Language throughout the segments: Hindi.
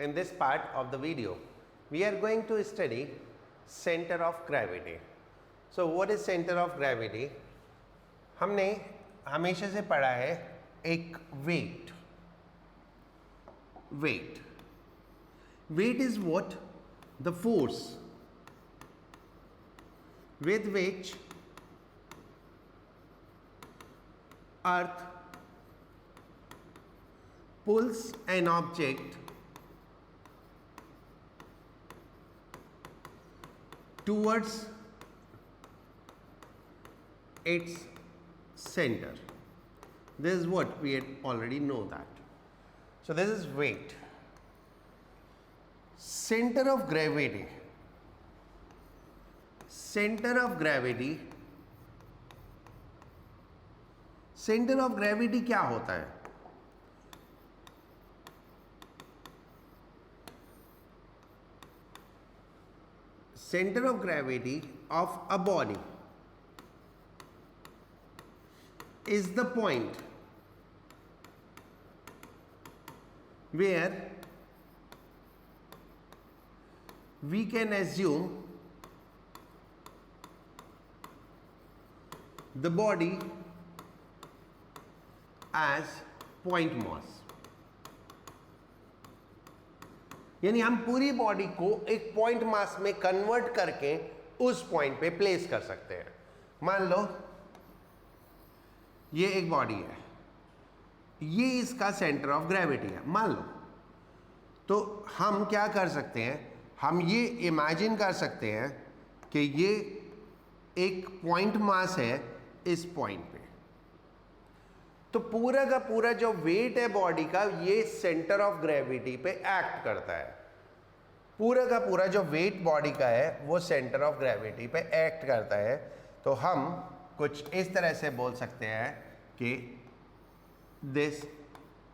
In this part of the video, we are going to study center of gravity. So what is center of gravity? हमने हमेशा से पढ़ा है एक weight. Weight is what? The force with which Earth pulls an object towards its center. This is what we already know that. So this is weight. Center of gravity. Center of gravity क्या होता है? Center of gravity of a body is the point where we can assume the body as point mass. यानी हम पूरी बॉडी को एक पॉइंट मास में कन्वर्ट करके उस पॉइंट पे प्लेस कर सकते हैं. मान लो ये एक बॉडी है, ये इसका सेंटर ऑफ ग्रेविटी है मान लो. तो हम क्या कर सकते हैं, हम ये इमेजिन कर सकते हैं कि ये एक पॉइंट मास है इस पॉइंट पे. तो पूरा का पूरा जो वेट है बॉडी का, ये सेंटर ऑफ ग्रेविटी पे एक्ट करता है. पूरा का पूरा जो वेट बॉडी का है वो सेंटर ऑफ ग्रेविटी पे एक्ट करता है. तो हम कुछ इस तरह से बोल सकते हैं कि this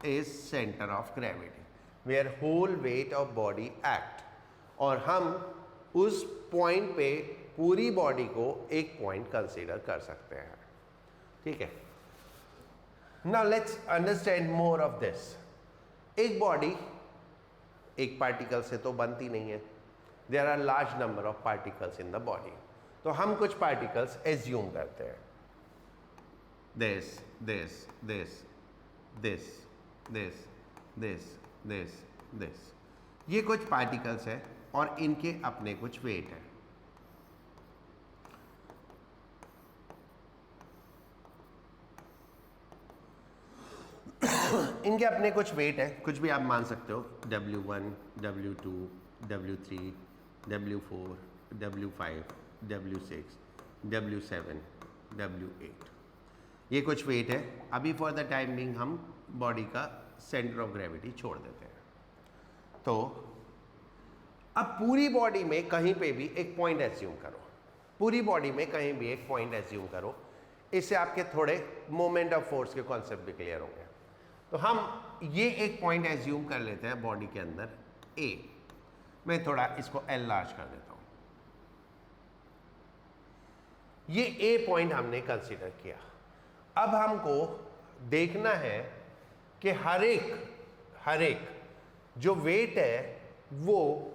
is centre of gravity where whole weight of body act. और हम उस पॉइंट पे पूरी बॉडी को एक पॉइंट कंसीडर कर सकते हैं. ठीक है. Now let's understand more of this. एक बॉडी एक पार्टिकल से तो बनती नहीं है. There are large number of particles in the body. तो हम कुछ पार्टिकल्स एज्यूम करते हैं. This, this, this, this, this, this, this, this. ये कुछ पार्टिकल्स है और इनके अपने कुछ वेट है. इनके अपने कुछ वेट है, कुछ भी आप मान सकते हो. W1, W2, W3, W4, W5, W6, W7, W8. ये कुछ वेट है. अभी फॉर द टाइम बिंग हम बॉडी का सेंटर ऑफ ग्रेविटी छोड़ देते हैं. तो अब पूरी बॉडी में कहीं पे भी एक पॉइंट एज्यूम करो. पूरी बॉडी में कहीं भी एक पॉइंट एज्यूम करो. इससे आपके थोड़े मोमेंट ऑफ फोर्स के कॉन्सेप्ट भी क्लियर होंगे. तो हम ये एक पॉइंट एज्यूम कर लेते हैं बॉडी के अंदर ए. मैं थोड़ा इसको एल लार्ज कर देता हूं. ये ए पॉइंट हमने कंसीडर किया. अब हमको देखना है कि हर एक जो वेट है वो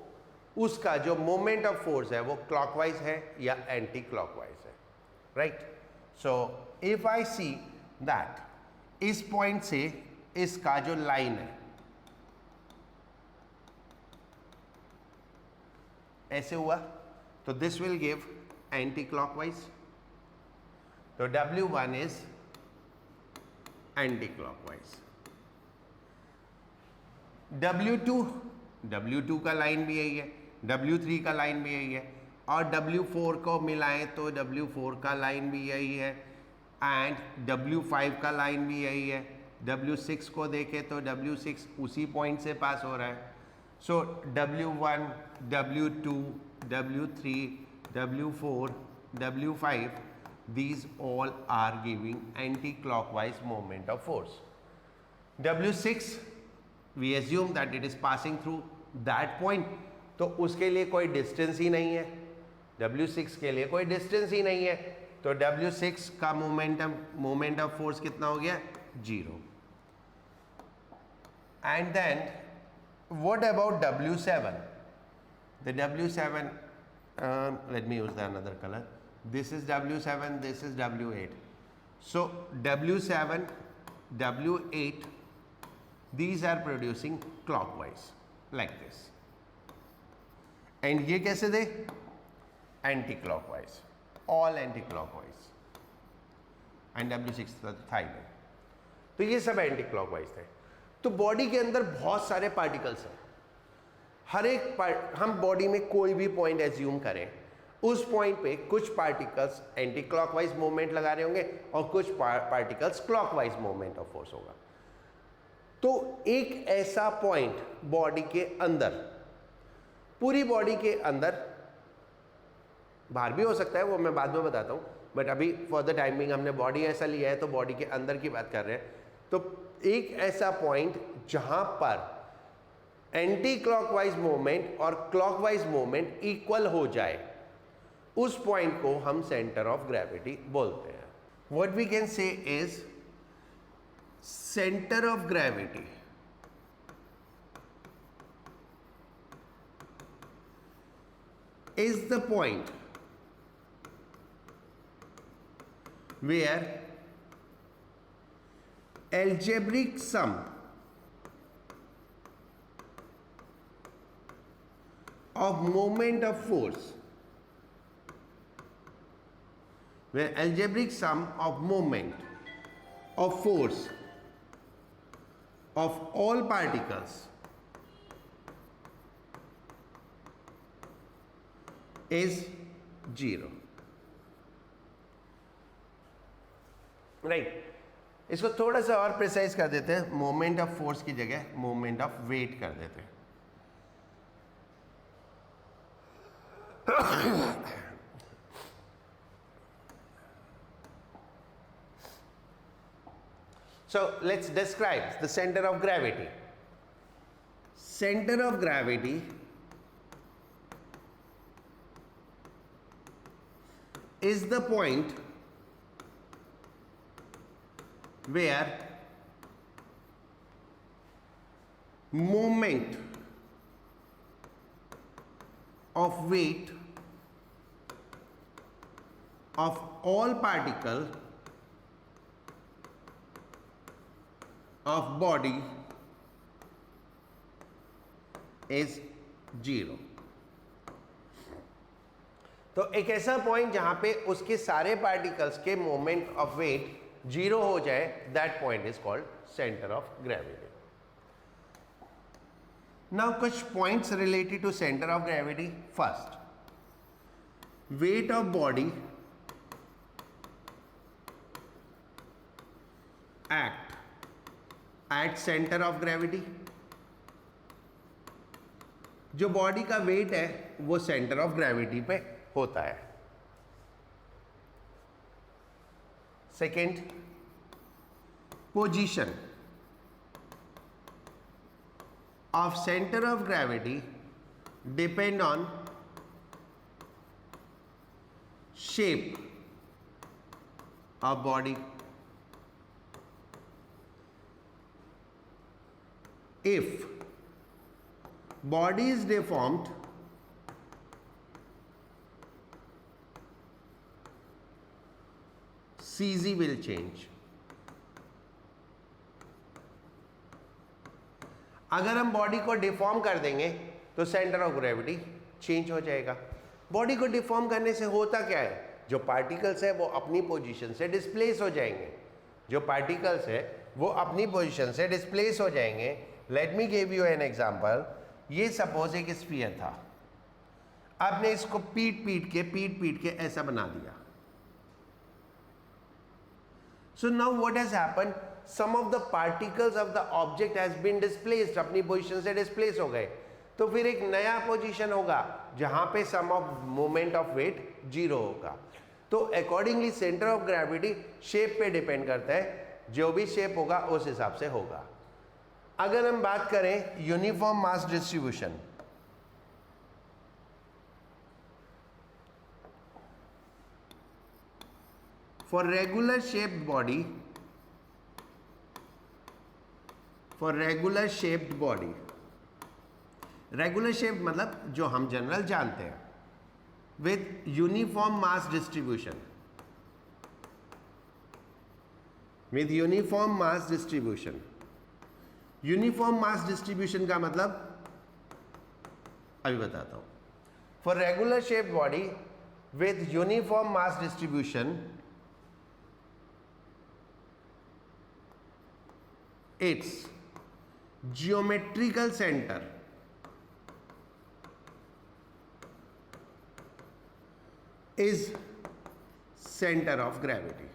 उसका जो मोमेंट ऑफ फोर्स है वो क्लॉकवाइज है या एंटी क्लॉकवाइज है. Right. So if I see that इस पॉइंट से इसका जो लाइन है ऐसे हुआ तो this will give anti clockwise. तो W1 is anti clockwise. W2 का लाइन भी यही है, W3 का लाइन भी यही है और W4 को मिलाएं तो W4 का लाइन भी यही है एंड W5 का लाइन भी यही है. W6 को देखें तो W6 उसी पॉइंट से पास हो रहा है. सो W1, W2, W3, W4, W5, these all are giving anti-clockwise moment of force. W6 we assume that it is passing through that point. तो उसके लिए कोई डिस्टेंस ही नहीं है. W6 के लिए कोई डिस्टेंस ही नहीं है. तो W6 का मोमेंट ऑफ फोर्स कितना हो गया? 0. And then what about W7? The W7, let me use the another color. This is W7, this is W8. So W7, W8, these are producing clockwise like this. And ये कैसे दे? Anti-clockwise, all anti-clockwise. And W6 था ही नहीं. तो ये सब एंटी-क्लॉकवाइज थे. तो बॉडी के अंदर बहुत सारे पार्टिकल्स हैं. हर एक हम बॉडी में कोई भी पॉइंट एज्यूम करें, उस पॉइंट पे कुछ पार्टिकल्स एंटी क्लॉकवाइज मूवमेंट लगा रहे होंगे और कुछ particles clockwise movement of force होगा. तो एक ऐसा पॉइंट बॉडी के अंदर, पूरी बॉडी के अंदर, बाहर भी हो सकता है, वो मैं बाद में बताता हूं, बट अभी फॉर द टाइमिंग हमने बॉडी ऐसा लिया है तो बॉडी के अंदर की बात कर रहे हैं. तो एक ऐसा पॉइंट जहां पर एंटी क्लॉकवाइज मूवमेंट और क्लॉकवाइज मूवमेंट इक्वल हो जाए, उस पॉइंट को हम सेंटर ऑफ ग्रेविटी बोलते हैं. What we can say is centre of gravity is the point where algebraic sum of moment of force, where algebraic sum of moment of force of all particles is 0. Right. इसको थोड़ा सा और प्रिसाइज कर देते हैं. मोमेंट ऑफ फोर्स की जगह मोमेंट ऑफ वेट कर देते हैं. So let's describe the center of gravity. Center of gravity is the point where moment of weight of all particle of body is 0. तो एक ऐसा पॉइंट जहां पे उसके सारे पार्टिकल्स के मोमेंट ऑफ वेट 0 हो जाए, that point is called centre of gravity. Now कुछ points related to centre of gravity. First, weight of body act at centre of gravity. जो बॉडी का वेट है वो सेंटर ऑफ ग्रेविटी पे होता है. Second, position of centre of gravity depend on shape of body. If body is deformed, CZ will change. अगर हम बॉडी को डिफॉर्म कर देंगे तो सेंटर ऑफ ग्रेविटी चेंज हो जाएगा. बॉडी को डिफॉर्म करने से होता क्या है? जो पार्टिकल्स है वो अपनी पोजीशन से डिस्प्लेस हो जाएंगे. जो पार्टिकल्स है वो अपनी पोजीशन से डिस्प्लेस हो जाएंगे. Let me give you an example. ये सपोज एक स्फीयर था, आपने इसको पीट पीट के ऐसा बना दिया. So now what has happened, some of the particles of the object has been displaced, अपनी पोजीशन से डिस्प्लेस हो गए. तो फिर एक नया पोजीशन होगा जहां पे सम ऑफ मोमेंट ऑफ वेट 0 होगा. तो accordingly centre of gravity shape पे डिपेंड करता है. जो भी शेप होगा उस हिसाब से होगा. अगर हम बात करें uniform mass distribution, for regular shaped body, for regular shaped body regular shape मतलब जो हम जनरल जानते हैं, with uniform mass distribution, with uniform mass distribution. Uniform mass distribution का मतलब अभी बताता हूं। For regular shape body with uniform mass distribution, its geometrical center is center of gravity.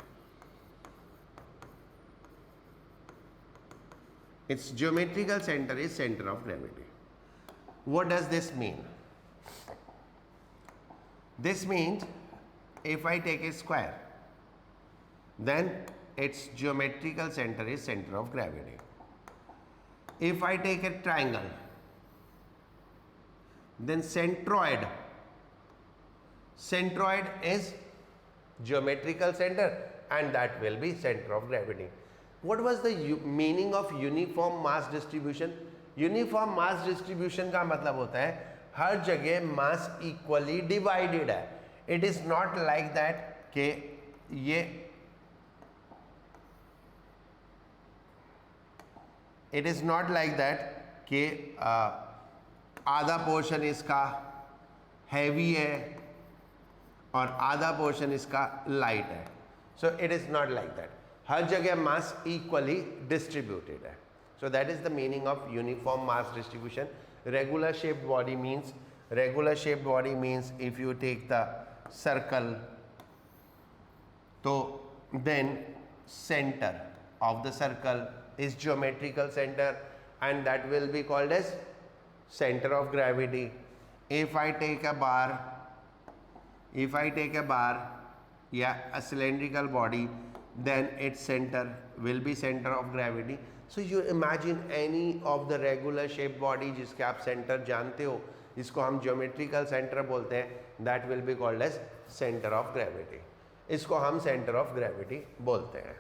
Its geometrical center is center of gravity. What does this mean? This means if I take a square, then its geometrical center is center of gravity. If I take a triangle, then centroid is geometrical center and that will be center of gravity. What was the meaning of uniform mass distribution? Uniform mass distribution का मतलब होता है हर जगह mass equally divided है. It is not like that कि ये it is not like that कि आधा पोर्शन इसका हैवी है और आधा पोर्शन इसका लाइट है. So it is not like that. हर जगह मास इक्वली डिस्ट्रीब्यूटेड है. So that is the meaning of uniform mass distribution. Regular shaped body means if you take the circle, तो then centre of the circle is geometrical center and that will be called as center of gravity. If I take a bar yeah, a cylindrical body, then its center will be center of gravity. So you imagine any of the regular shaped body जिसके आप center जानते हो, इसको हम geometrical center बोलते हैं, that will be called as center of gravity. इसको हम center of gravity बोलते हैं.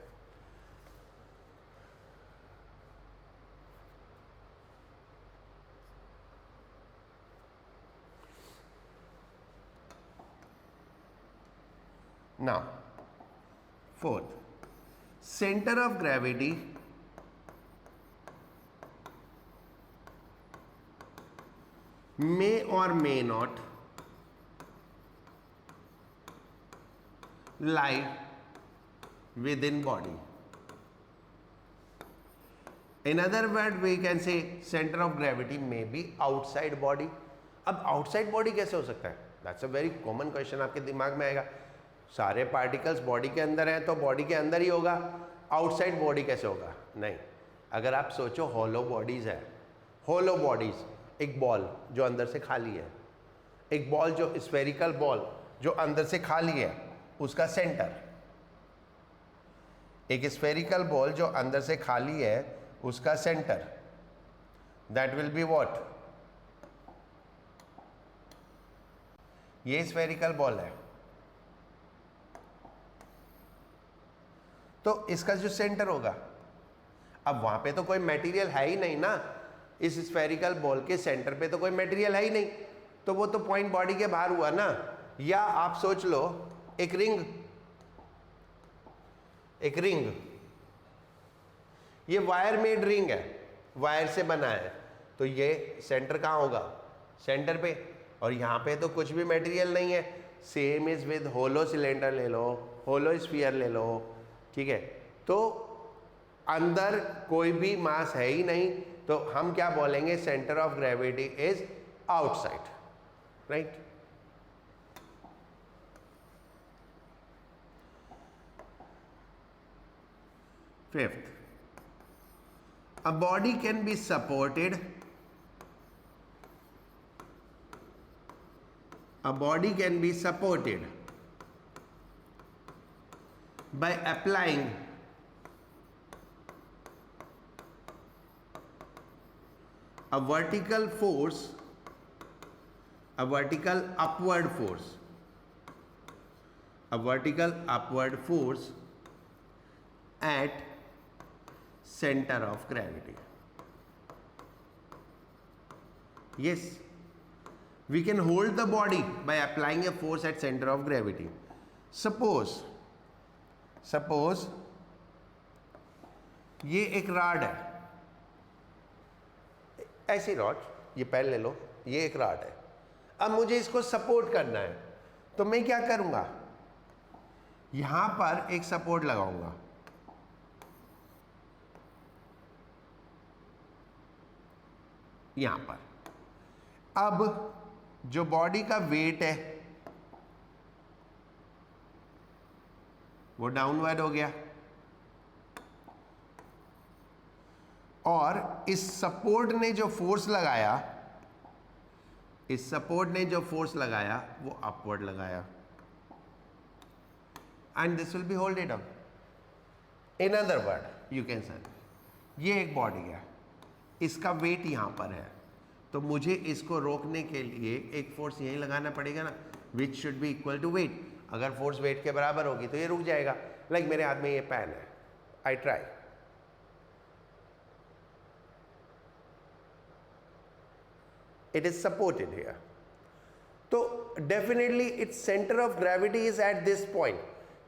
Now, fourth, center of gravity may or may not lie within body. In other words, we can say center of gravity may be outside body. अब outside body कैसे हो सकता है? That's a very common question आपके दिमाग में आएगा. सारे पार्टिकल्स बॉडी के अंदर हैं तो बॉडी के अंदर ही होगा, आउटसाइड बॉडी कैसे होगा? नहीं. अगर आप सोचो होलो बॉडीज़ है, होलो बॉडीज़, एक बॉल जो अंदर से खाली है, एक बॉल जो स्फेरिकल बॉल जो अंदर से खाली है, उसका सेंटर, एक स्फेरिकल बॉल जो अंदर से खाली है उसका centre, that will be what? ये स्फेरिकल बॉल है तो इसका जो सेंटर होगा, अब वहां पे तो कोई मटेरियल है ही नहीं ना, इस स्फेरिकल बॉल के सेंटर पे तो कोई मटेरियल है ही नहीं, तो वो तो पॉइंट बॉडी के बाहर हुआ ना. या आप सोच लो एक रिंग, ये वायर मेड रिंग है, वायर से बना है, तो ये सेंटर कहाँ होगा? सेंटर पे. और यहाँ पे तो कुछ भी मटेरियल नहीं है. Same is with hollow cylinder ले लो, होलो स्फीयर ले लो, ठीक है, तो अंदर कोई भी मास है ही नहीं, तो हम क्या बोलेंगे? Centre of gravity is outside, right. Fifth, a body can be supported by applying a vertical upward force at center of gravity. Yes, we can hold the body by applying a force at center of gravity. Suppose ये एक रॉड है, ऐसी रॉड, ये पेन ले लो, ये एक रॉड है। अब मुझे इसको सपोर्ट करना है, तो मैं क्या करूंगा, यहां पर एक सपोर्ट लगाऊंगा, यहां पर। अब जो बॉडी का वेट है वो डाउनवर्ड हो गया, और इस सपोर्ट ने जो फोर्स लगाया, वो अपवर्ड लगाया, and this will be holded up. In other word you can say ये एक बॉडी है, इसका वेट यहां पर है, तो मुझे इसको रोकने के लिए एक फोर्स यही लगाना पड़ेगा ना, which should be equal to weight. अगर फोर्स वेट के बराबर होगी तो ये रुक जाएगा। लाइक मेरे हाथ में ये पेन है, I try, it is supported here, तो definitely its center of gravity is at this point,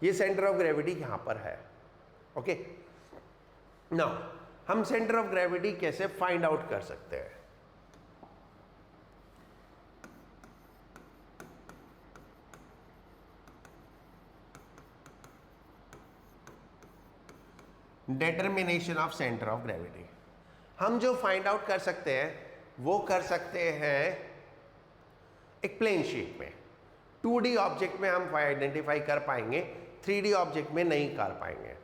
ये center of gravity यहां पर है। okay, now हम center of gravity कैसे find out कर सकते हैं? determination of center of gravity, हम जो find out कर सकते हैं वो कर सकते हैं एक प्लेन शीट में। 2D ऑब्जेक्ट में हम आइडेंटिफाई कर पाएंगे, 3D ऑब्जेक्ट में नहीं कर पाएंगे।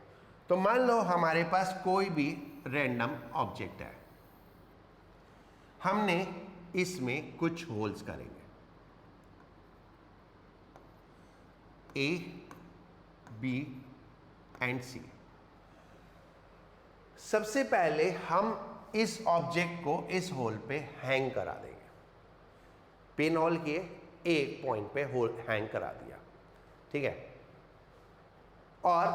तो मान लो हमारे पास कोई भी रैंडम ऑब्जेक्ट है, हमने इसमें कुछ होल्स करेंगे, A, B एंड C। सबसे पहले हम इस ऑब्जेक्ट को इस होल पे हैंग करा देंगे, पिन होल किए, एक पॉइंट पे होल हैंग करा दिया, ठीक है। और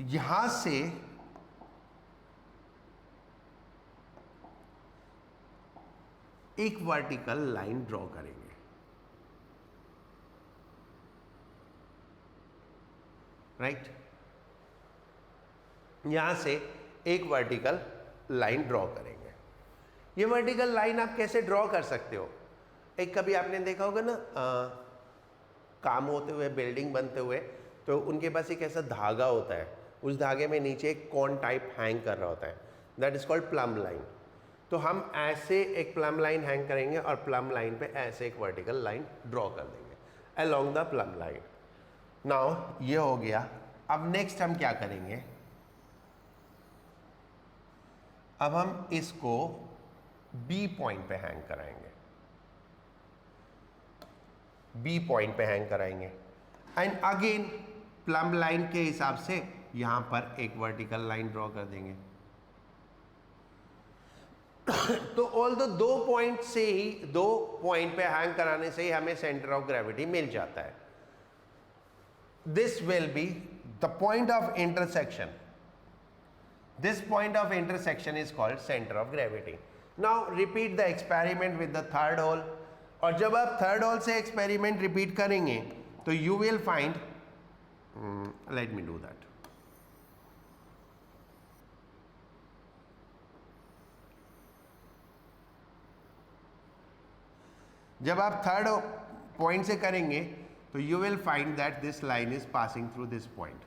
यहां से एक वर्टिकल लाइन ड्रॉ करेंगे, राइट। यहां से एक वर्टिकल लाइन ड्रॉ करेंगे। ये वर्टिकल लाइन आप कैसे ड्रॉ कर सकते हो? एक कभी आपने देखा होगा ना, काम होते हुए, बिल्डिंग बनते हुए, तो उनके पास एक ऐसा धागा होता है, उस धागे में नीचे एक कॉन टाइप हैंग कर रहा होता है, that is called plum line. तो हम ऐसे एक प्लम लाइन हैंग करेंगे और प्लम लाइन पे ऐसे एक वर्टिकल लाइन ड्रॉ कर देंगे along the plum line. Now ये हो गया। अब नेक्स्ट हम क्या करेंगे, अब हम इसको बी पॉइंट पे हैंग कराएंगे, बी पॉइंट पे हैंग कराएंगे, एंड अगेन प्लम लाइन के हिसाब से यहां पर एक वर्टिकल लाइन ड्रॉ कर देंगे। तो ऑल दो पॉइंट से ही, दो पॉइंट पे हैंग कराने से ही हमें सेंटर ऑफ ग्रेविटी मिल जाता है। This will be the point of intersection. This point of intersection is called center of gravity. Now repeat the experiment with the third hole. और जब आप थर्ड होल से एक्सपेरिमेंट रिपीट करेंगे तो you will find, let me do that. जब आप थर्ड पॉइंट से करेंगे तो you will find that this line is passing through this point.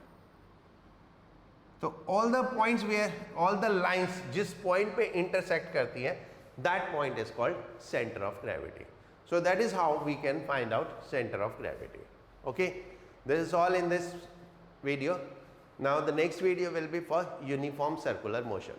तो all the points where, all the lines जिस पॉइंट पे इंटरसेक्ट करती है, that point is called centre of gravity. So that is how we can find out centre of gravity. Okay, this is all in this video. Now the next video will be for uniform circular motion.